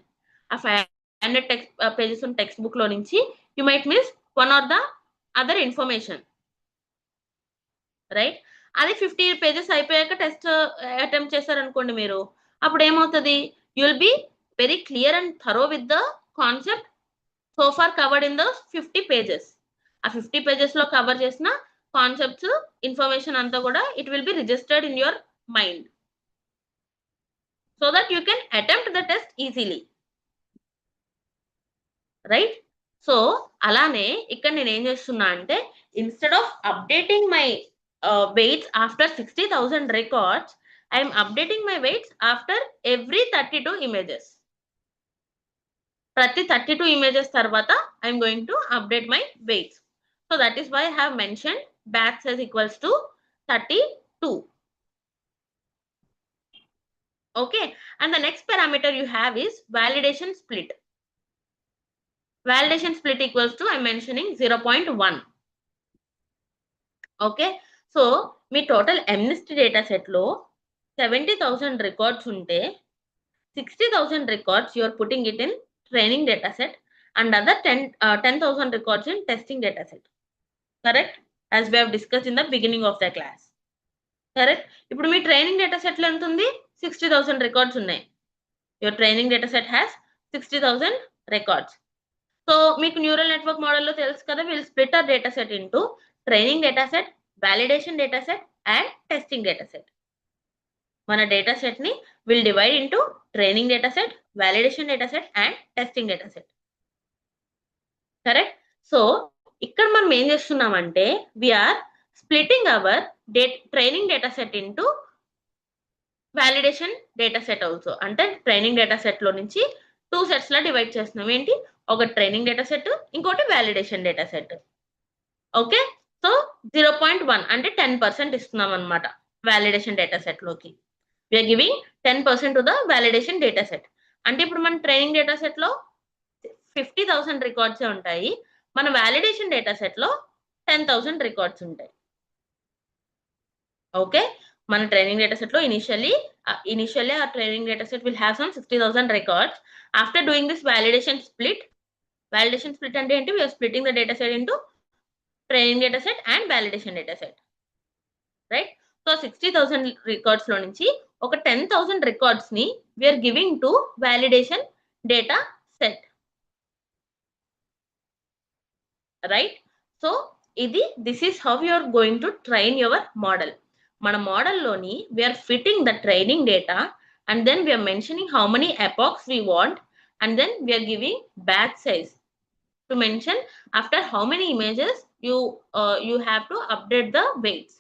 A 500 text pages on textbook lo nunchi you might miss one or the other information, right? అది 50 pages అయిపోయాక test attempt చేశారనుకోండి మీరు, అప్పుడు ఏమవుతుంది, you will be very clear and thorough with the concept so far covered in the 50 pages. ఆ 50 pages లో cover చేసిన concepts, information అంతా కూడా it will be registered in your mind so that you can attempt the test easily, right? So అలానే ఇక్కడ నేను ఏం చేస్తున్నా అంటే, instead of updating my weights after 60,000 records, I am updating my weights after every 32 images. ప్రతి 32 images తర్వాత I am going to update my weights. So that is why I have mentioned batch size equals to 32. Okay, and the next parameter you have is validation split. Validation split equals to, I am mentioning 0.1. Okay, so మీ total MNIST data set లో 70,000 records ఉంటే 60,000 records you are putting it in training data set and other 10,000 records in testing data set. Correct? As we have discussed in the beginning of the class. Correct? ఇప్పుడు మీ training data set లో ఎంత ఉంది? 60,000 records ఉన్నాయి. Your training data set has 60,000 records. So మీకు neural network మోడల్లో తెలుసు కదా, we'll split our data set into training data set, validation data set and testing data set. మన డేటా సెట్ ని will divide into training data set, validation data set and testing data set. Correct? So ఇక్కడ మనం ఏం చేస్తున్నామంటే, we're splitting our training data set into validation data set also. అంటే training data set లో నుంచి 2 sets లా డివైడ్ చేస్తున్నాం. ఏంటి? ఒక ట్రైనింగ్ డేటా సెట్, ఇంకోటి validation data set. Okay, so 0.1 అంటే 10% ఇస్తున్నాం అనమాట వాలిడేషన్ డేటా సెట్ లోకి. We are giving 10% to the validation data set. అంటే ఇప్పుడు మన ట్రైనింగ్ డేటా సెట్ లో 50,000 రికార్డ్స్ ఉంటాయి, మన వాలిడేషన్ డేటా సెట్ లో 10,000 రికార్డ్స్ ఉంటాయి. ఓకే, మన ట్రైనింగ్ డేటా సెట్ లో initially our training data set will have some 60,000 records. After doing this validation split అంటే ఏంటి? We are splitting the data set into training data set and validation data set, right? So 60,000 records లో నుంచి ఒక 10,000 records ని we're giving to validation data set, right? So this is how you are going to train your model. మన మోడల్లోని we're fitting the training data and then we're mentioning how many epochs we want and then we're giving batch size to mention after how many images you have to update the weights.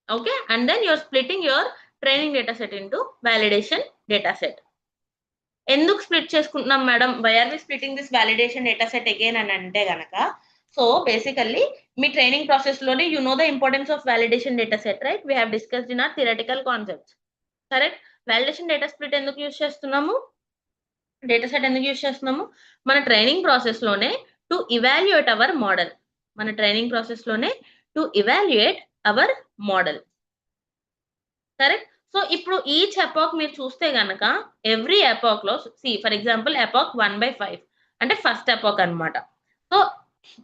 Okay, and then you are splitting your training data set into validation data set. ఎందుకు split చేసుకుంటున్నాం madam? Why are we splitting this validation data set again అని అంటే గనక, so basically మీ training process లోనే you know the importance of validation data set, right? We have discussed in our theoretical concepts. Correct? Validation data split ఎందుకు use చేస్తున్నాము? Data set ఎందుకు use చేస్తున్నాము? మన ట్రైనింగ్ ప్రాసెస్ లోనే టు ఇవాల్యుయేట్ అవర్ మోడల్. మన training process లోనే to evaluate our model. Correct? So ఇప్పుడు each ఎపాక్ మీరు చూస్తే గనక ఎవ్రీ ఎపాక్ లో ఫర్ ఎగ్జాంపుల్ ఎపాక్ 1/5 అంటే ఫస్ట్ ఎపాక్ అన్నమాట. సో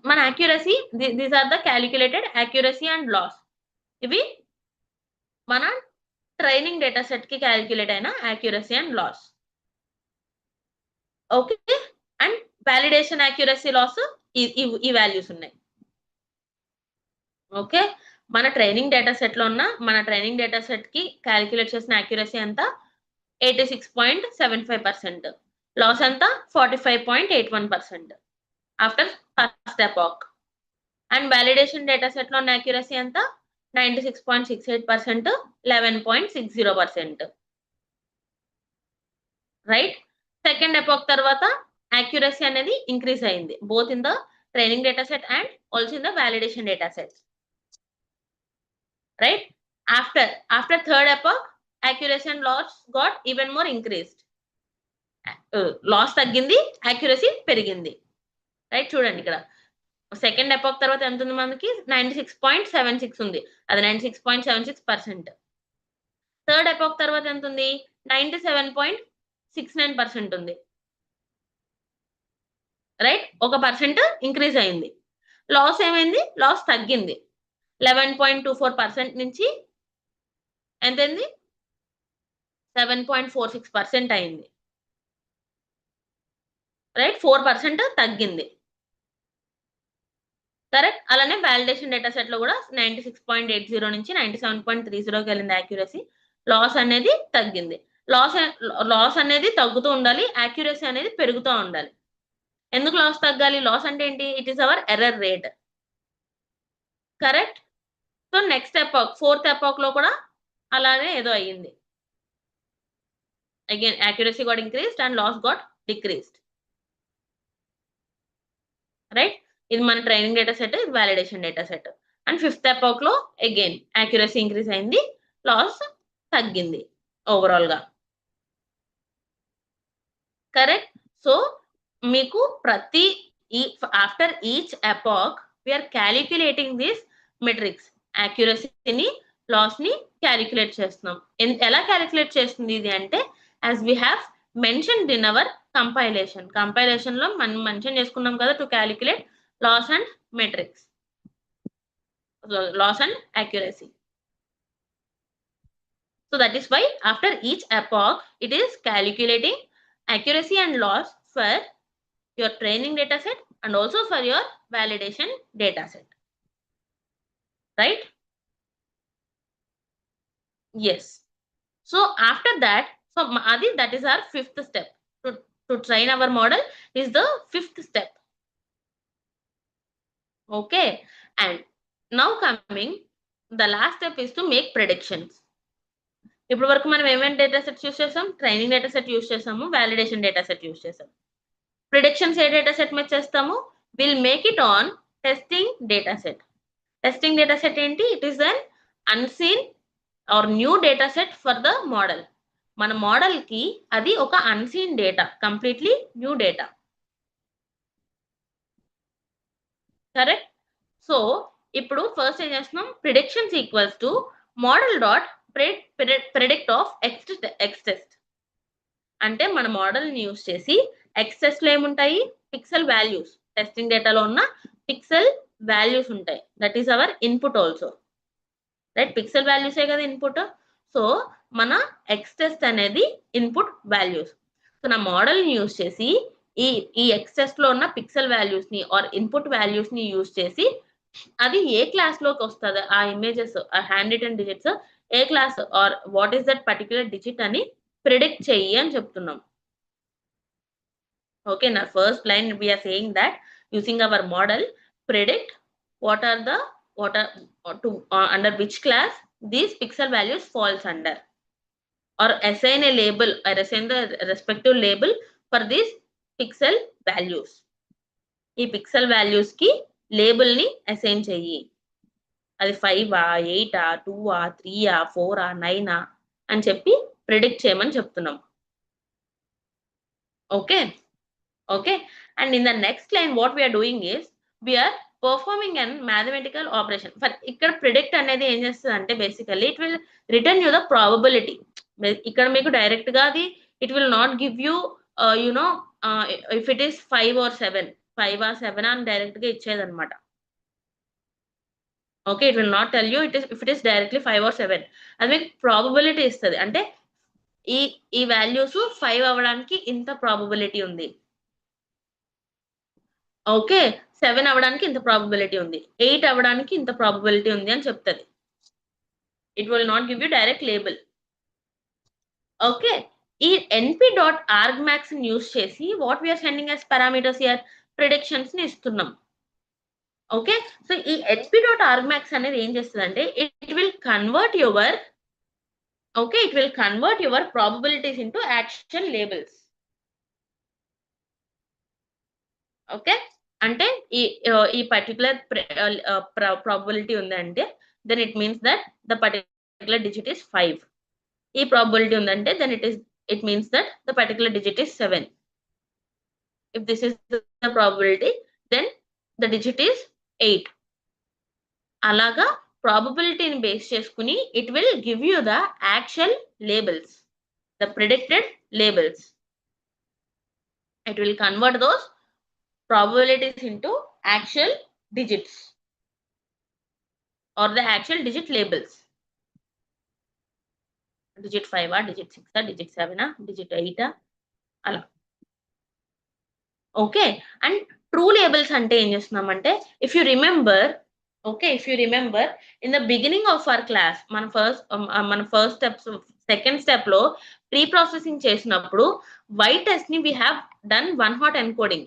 మన accuracy, these are the calculated accuracy and loss. ఇవి మన ట్రైనింగ్ డేటా సెట్ కి క్యాలిక్యులేట్ అయిన accuracy and loss. Okay, and validation accuracy loss ఈ వాల్యూస్ ఉన్నాయి. ఓకే, మన ట్రైనింగ్ డేటా సెట్ లో ఉన్న మన ట్రైనింగ్ డేటా సెట్ కి క్యాలిక్యులేట్ చేసిన యాక్యురసీ ఎంత? 86.75%. లాస్ ఎంత? 45.81% after first epoch. And validation data set లో ఉన్న యాక్యురసీ ఎంత? 96.68%, 11.60%. రైట్? సెకండ్ ఎపాక్ తర్వాత యాక్యురసీ అనేది ఇంక్రీజ్ అయింది, both in the training data set and also in the validation data set. Right? After third epoch, accuracy and loss got even more increased. Loss తగ్గింది, accuracy పెరిగింది. Right? చూడండి ఇక్కడ second ఎపాక్ తర్వాత ఎంత ఉంది మనకి? 96.76 ఉంది, అది 96.76%. థర్డ్ ఎపాక్ తర్వాత ఎంత ఉంది? 97.69% ఉంది, రైట్. 1% ఇంక్రీజ్ అయింది. లాస్ ఏమైంది? లాస్ తగ్గింది. 11.24% నుంచి ఎంతైంది? 7.46% అయింది, రైట్. 4% తగ్గింది, కరెక్ట్. అలానే వాలిడేషన్ డేటా సెట్ లో కూడా 96.80 నుంచి 97.30కి వెళ్ళింది యాక్యురసీ. లాస్ అనేది తగ్గింది. లాస్ అనేది తగ్గుతూ ఉండాలి, యాక్యురసీ అనేది పెరుగుతూ ఉండాలి. ఎందుకు లాస్ తగ్గాలి? లాస్ అంటే ఏంటి? It is our error rate, correct. So next epoch, 4th epoch లో కూడా అలానే ఏదో అయ్యింది. Again accuracy got increased and loss got decreased, right. ఇది మన ట్రైనింగ్ డేటా సెట్, ఇది validation data set. And 5th epoch లో అగైన్ యాక్యురసీ ఇంక్రీజ్ అయింది, లాస్ తగ్గింది ఓవరాల్ గా, కరెక్ట్. సో మీకు ప్రతి after each epoch we're calculating this metrics, యాక్యురసీని, లాస్ ని క్యాలిక్యులేట్ చేస్తున్నాం. ఎలా క్యాలిక్యులేట్ చేస్తుంది ఇది అంటే, as we have mentioned in our compilation లో మనం మెన్షన్ చేసుకున్నాం కదా, to calculate loss and metrics, loss and accuracy. So that is why after each epoch it is calculating accuracy and loss for your training data set and also for your validation data set, right? Yes. So after that, so Adi, that is our 5th step. To train our model is the 5th step. Okay. And now coming, the last step is to make predictions. ఇప్పుడు వరకు మనం ఏమేమి data sets use చేసాం? Training data set use చేసాము, validation data set use చేసాం. Predictions ఏ data set మీద చేస్తాము? Will make it on testing data set. Testing data set ఏంటి? It is an unseen or new data set for the model. మన model కి అది ఒక unseen data, completely new data, correct. So ఇప్పుడు first ఏం చేస్తున్నాం? Predictions equals to model dot predict of X test. అంటే మన మోడల్ ని యూస్ చేసి ఎక్స్ టెస్ట్ లో ఏముంటాయి? పిక్సెల్ వాల్యూస్, టెస్టింగ్ డేటాలో ఉన్న పిక్సెల్ వాల్యూస్ ఉంటాయి. That is our input also, right. Pixel వాల్యూసే కదా ఇన్పుట్. సో మన ఎక్స్ టెస్ట్ అనేది ఇన్పుట్ వాల్యూస్. సో నా మోడల్ ని యూస్ చేసి ఈ ఎక్స్ టెస్ట్ లో ఉన్న పిక్సెల్ వాల్యూస్ ని ఆర్ ఇన్పుట్ వాల్యూస్ ని యూస్ చేసి అది ఏ క్లాస్ లోకి వస్తుంది, ఆ ఇమేజెస్, ఆ హ్యాండ్ రిటన్ డిజిట్స్ ఏ class or what is that particular digit అని ప్రిడిక్ట్ చెయ్యి అని చెప్తున్నాం. Okay, in our first line we are saying that using our model predict what are under which class these pixel values falls under, or assign a label or assign the respective label for these pixel values. ఈ pixel values కి label ని assign చెయ్యి. అది 5 8 2 3 4 9 అని చెప్పి predict చేయమని చెప్తున్నాం. Okay, and in the next line what we are doing is we are performing an mathematical operation. For ఇక్కడ predict అనేది ఏం చేస్తుంది అంటే basically it will return you the probability. ఇక్కడ మీకు డైరెక్ట్ గా అది it will not give you if it is 5 or 7 అని డైరెక్ట్ గా ఇచ్చేది అనమాట. Okay, it will not tell you if it is directly 5 or 7. అది మీకు ప్రాబబిలిటీ ఇస్తుంది. అంటే ఈ వాల్యూస్ 5 అవ్వడానికి ఇంత ప్రాబబిలిటీ ఉంది, ఓకే 7 అవ్వడానికి ఇంత ప్రాబబిలిటీ ఉంది, 8 అవ్వడానికి ఇంత ప్రాబబిలిటీ ఉంది అని చెప్తుంది. It will not give you direct label. Okay, ఈ np.argmax ని యూస్ చేసి what we're sending as parameters here, predictions ని ఇస్తున్నాం. ఓకే, సో ఈ np.argmax అనేది ఏం చేస్తుంది అంటే it will convert your probabilities into action labels. Okay, అంటే ఈ పర్టికులర్ ప్రాబబిలిటీ ఉందంటే then it means that the particular digit is 5. ఈ ప్రాబబిలిటీ ఉందంటే దెన్ it means that the particular digit is 7. If this is the probability then the digit is 8. అలాగా ప్రాబబిలిటీని base చేసుకుని it will give you the actual labels. the predicted labels. It will convert those probabilities into actual digits or the actual digit labels. Digit 5, digit 6, digit 7, digit 8, ala. Okay, and true labels ante em chestunamante, if you remember, in the beginning of our class, మన first steps, second step లో pre processing చేసినప్పుడు y test ని we have done one hot encoding.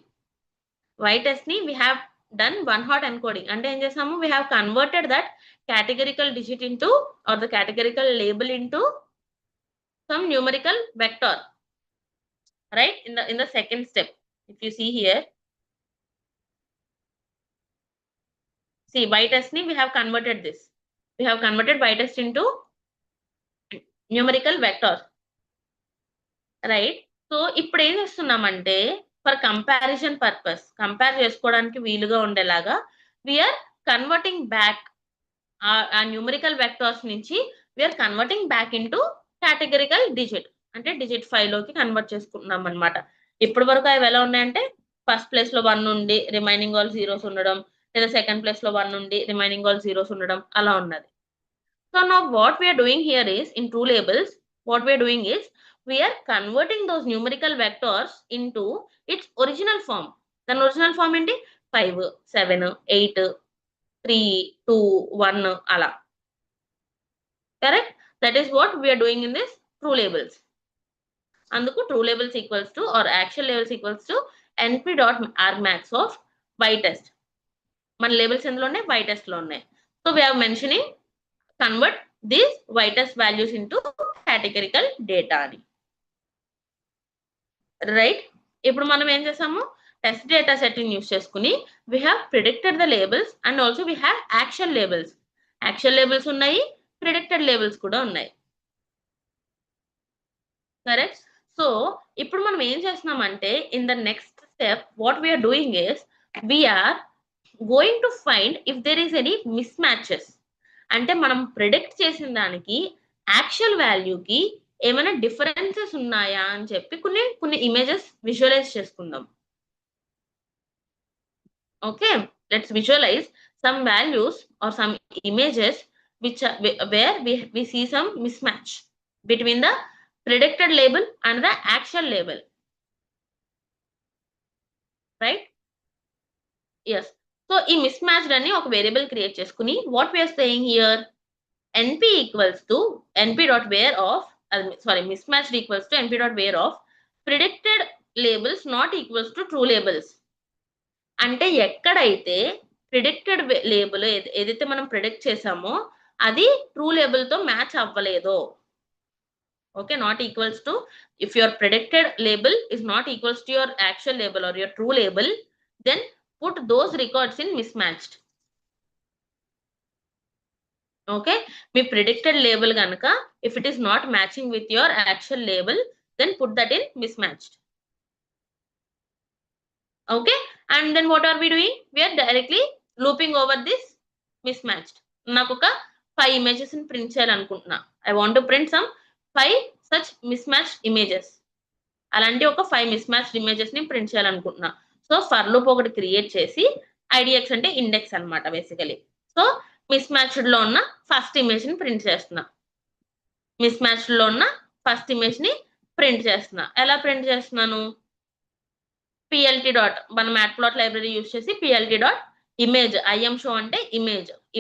Y test ni we have done one hot encoding. అంటే ఏం చేసాము, we have converted that categorical digit into, or the categorical label into some numerical vector, right? In the second step, if you see here, see y test ni we have converted this. We have converted y test into numerical vector, right? So ఇప్పుడు ఏం చేస్తున్నామంటే, for comparison purpose, compare చేసుకోవడానికి వీలుగా ఉండేలాగా we're converting back ఆ numerical vectors నుంచి we're converting back into categorical digit, అంటే digit 5 లోకి కన్వర్ట్ చేసుకుంటున్నాం అనమాట. ఇప్పటి వరకు అవి ఎలా ఉన్నాయంటే, ఫస్ట్ ప్లేస్ లో 1 ఉండి రిమైనింగ్ ఆల్ జీరోస్ ఉండడం, లేదా సెకండ్ ప్లేస్ లో 1 ఉండి రిమైనింగ్ ఆల్ జీరోస్ ఉండడం అలా ఉన్నది. So now what we're doing here is, in true labels what we are doing is, we are converting those numerical vectors into its original form. The original form enti 5, 7, 8, 3, 2, 1 ala. Correct? That is what we are doing in this true labels. Anduku true labels equals to, or actual labels equals to np.argmax of y test. మన labels ఎందులో ఉన్నాయి, y test లో ఉన్నాయి. So we are mentioning convert these y test values into categorical data అని, right? ఇప్పుడు మనం ఏం చేసాము, టెస్ట్ డేటా సెట్ ని యూస్ చేసుకుని we have predicted the labels and also we have actual labels. Actual labels ఉన్నాయి, predicted labels కూడా ఉన్నాయి. కరెక్ట్? సో ఇప్పుడు మనం ఏం చేస్తున్నామంటే, in the next step what we are doing is, we are going to find if there is any mismatches. అంటే మనం predict చేసిన దానికి యాక్చువల్ వాల్యూకి ఏమైనా డిఫరెన్సెస్ ఉన్నాయా అని చెప్పి కొన్ని ఇమేజెస్ విజువలైజ్ చేసుకుందాం. Okay, let's visualise some values or some images which where we see some mismatch between the predicted label and the actual label, right? Yes. So ఈ mismatched అని ఒక వేరియబుల్ క్రియేట్ చేసుకుని what we are saying here, np equals to np.where of, mismatched equals to np.where of predicted labels not equals to true labels. అంటే ఎక్కడైతే predicted label ఏదైతే మనం predict చేసామో అది ట్రూ లేబుల్ తో మ్యాచ్ అవ్వలేదో, okay, not equals to, if your predicted label is not equals to your actual label or your true label, then put those records in mismatched. Okay, మీ predicted label కనుక if it is not matching with your actual label, then put that in mismatched. Okay, and then what are we doing? We are directly looping over this mismatched. నాకు ఒక 5 images ని print చేయాలనుకుంటున్నా. I want to print some 5 such mismatched images. అలాంటి ఒక 5 mismatched images ని print చేయాలనుకుంటున్నా. So for loop ఒకటి create చేసి, idx అంటే ఇండెక్స్ అన్నమాట బేసికలీ. సో mismatched లో ఉన్న ఫస్ట్ ఇమేజ్ ని ప్రింట్ చేస్తున్నా. mismatched లో ఉన్న ఫస్ట్ ఇమేజ్ ని ప్రింట్ చేస్తున్నా. ఎలా ప్రింట్ చేస్తున్నాను? plt డాట్, మన మ్యాట్ప్లాట్ లైబ్రరీ యూస్ చేసి plt dot image, im show అంటే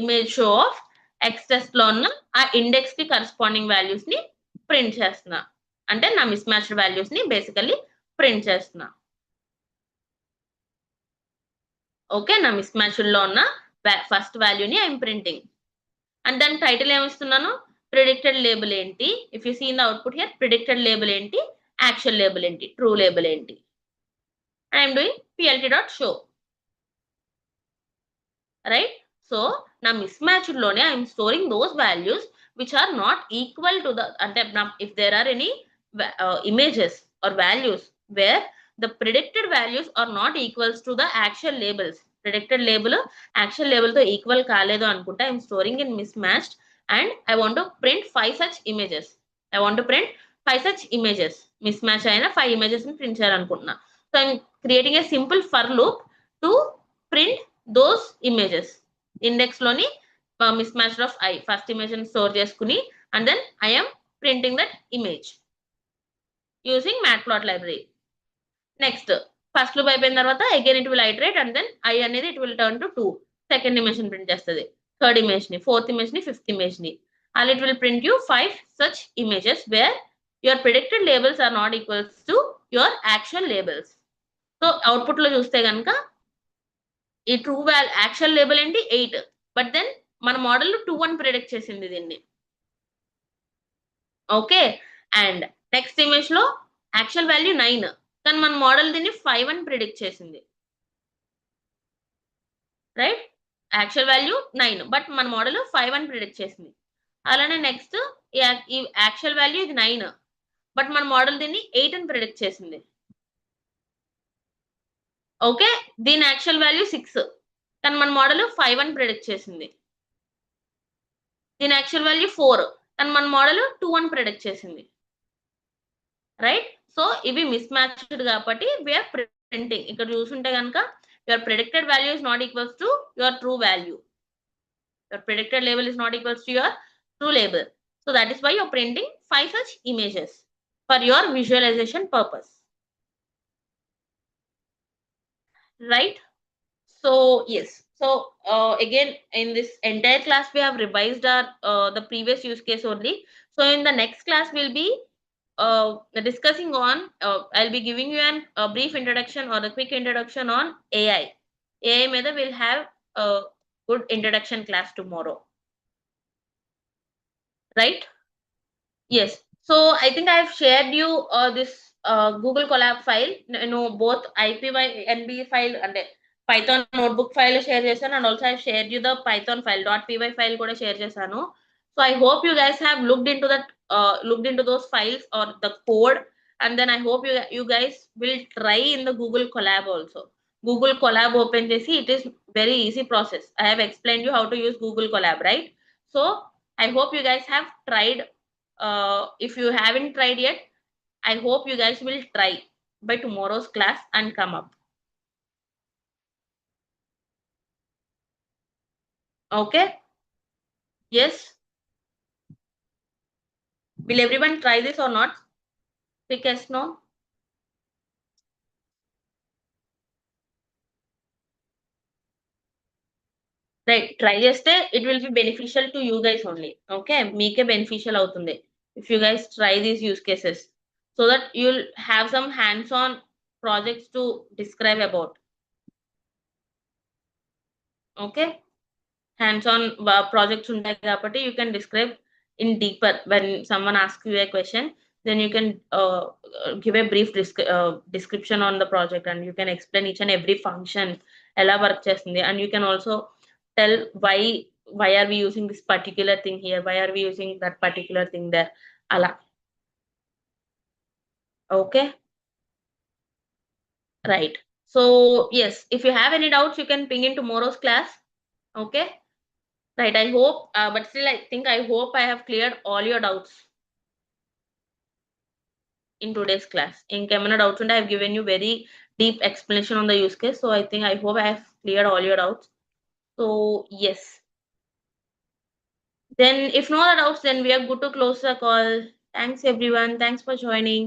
image show of X test లో ఉన్న ఆ ఇండెక్స్ కి కరెస్పాండింగ్ వాల్యూస్ ని ప్రింట్ చేస్తున్నా. అంటే నా mismatched వాల్యూస్ ని బేసికలీ ప్రింట్ చేస్తున్నా. ఓకే, నా mismatched లో ఉన్న ఫస్ట్ వాల్యూని ఐఎమ్ ప్రింటింగ్. అండ్ దాని టైటిల్ ఏమిస్తున్నాను, ప్రిడిక్టెడ్ లేబుల్ ఏంటి, if you see in the output here, predicted label ఏంటి, యాక్చువల్ లేబుల్ ఏంటి, ట్రూ లేబుల్ ఏంటి. I am doing plt.show, right? So now mismatched lone I am storing those values which are not equal to the, if there are any images or values where the predicted values are not equals to the actual labels, predicted label actual label to equal kaledo anukunta, I am storing in mismatched and I want to print 5 such images. I want to print 5 such images. Mismatch అయిన 5 images ని print చేయాలనుకుంటున్నా. So I'm creating a simple for loop to print those images. Index లోని mismatch of I first image ని store చేసుకుని and then I am printing that image using matplot library. Next first loop అయిపోయిన తర్వాత again it will iterate and then I అనేది it will turn to 2. Second image ని print చేస్తుంది, third image ని, fourth image ని, fifth image ని. And it will print you 5 such images where your predicted labels are not equals to your actual labels. So output లో చూస్తే కనుక ఈ true value actual label ఏంటి 8, but then మన model 2 అని predict చేసింది దీన్ని. ఓకే, అండ్ నెక్స్ట్ ఇమేజ్ లో యాక్చువల్ వాల్యూ 9, కానీ మన మోడల్ దీన్ని 5 అని ప్రిడిక్ట్ చేసింది. రైట్, యాక్చువల్ వాల్యూ 9 బట్ మన మోడల్ 5 అని ప్రిడిక్ట్ చేసింది. అలానే నెక్స్ట్ ఈ యాక్చువల్ వాల్యూ ఇది 9 బట్ మన మోడల్ దీన్ని 8 అని ప్రిడిక్ట్ చేసింది. ఓకే, దీని యాక్చువల్ వాల్యూ 6 కానీ మన మోడల్ 5 అని ప్రిడిక్ట్ చేసింది. దీని యాక్చువల్ వాల్యూ 4 కానీ మన మోడల్ 2 అని ప్రిడిక్ట్ చేసింది. రైట్, సో ఇవి మిస్ మ్యాచ్డ్ కాబట్టి వీఆర్ ప్రింటింగ్. ఇక్కడ చూసుంటే కనుక your predicted value is not equals to your true value. Your predicted label is not equals to your true label. So that is why you're printing 5 such images for your visualization purpose. Right? So yes. So again, in this entire class, we have revised our the previous use case only. So in the next class, we'll be discussing on, I'll be giving you a brief introduction or a quick introduction on AI. AI method will have a good introduction class tomorrow. Right? Yes. So I think I've shared you this Google Colab file. Both IPYNB file and Python notebook file share చేశాను, and also I've shared you the Python file .py file కూడా share చేశాను. So I hope you guys have looked into those files or the code, and then I hope you guys will try in the Google Colab also. Google Colab open చేసి, it is very easy process. I have explained you how to use Google Colab, right? So I hope you guys have tried. If you haven't tried yet, I hope you guys will try by tomorrow's class and come up. Okay? Yes? Will everyone try this or not? Quick yes, no? Right, try చేస్తే it will be beneficial to you guys only. Okay? మీకే beneficial అవుతుంది if you guys try these use cases, so that you'll have some hands-on projects to describe about. Okay? Hands-on projects ఉంటాయి కాబట్టి you can describe in deeper. When someone asks you a question, then you can give a brief description on the project, and you can explain each and every function ఎలా work చేస్తుంది, and you can also tell why are we using this particular thing here, why are we using that particular thing there, ala. Okay? Right. So yes, if you have any doubts, you can ping in tomorrow's class. Okay? Right, I hope, but still I hope I have cleared all your doubts in today's class. Inకేమైనా doubts ఉంటే I have given you very deep explanation on the use case. So I hope I have cleared all your doubts. So yes. Then if no other doubts, then we are good to close the call. Thanks everyone. Thanks for joining.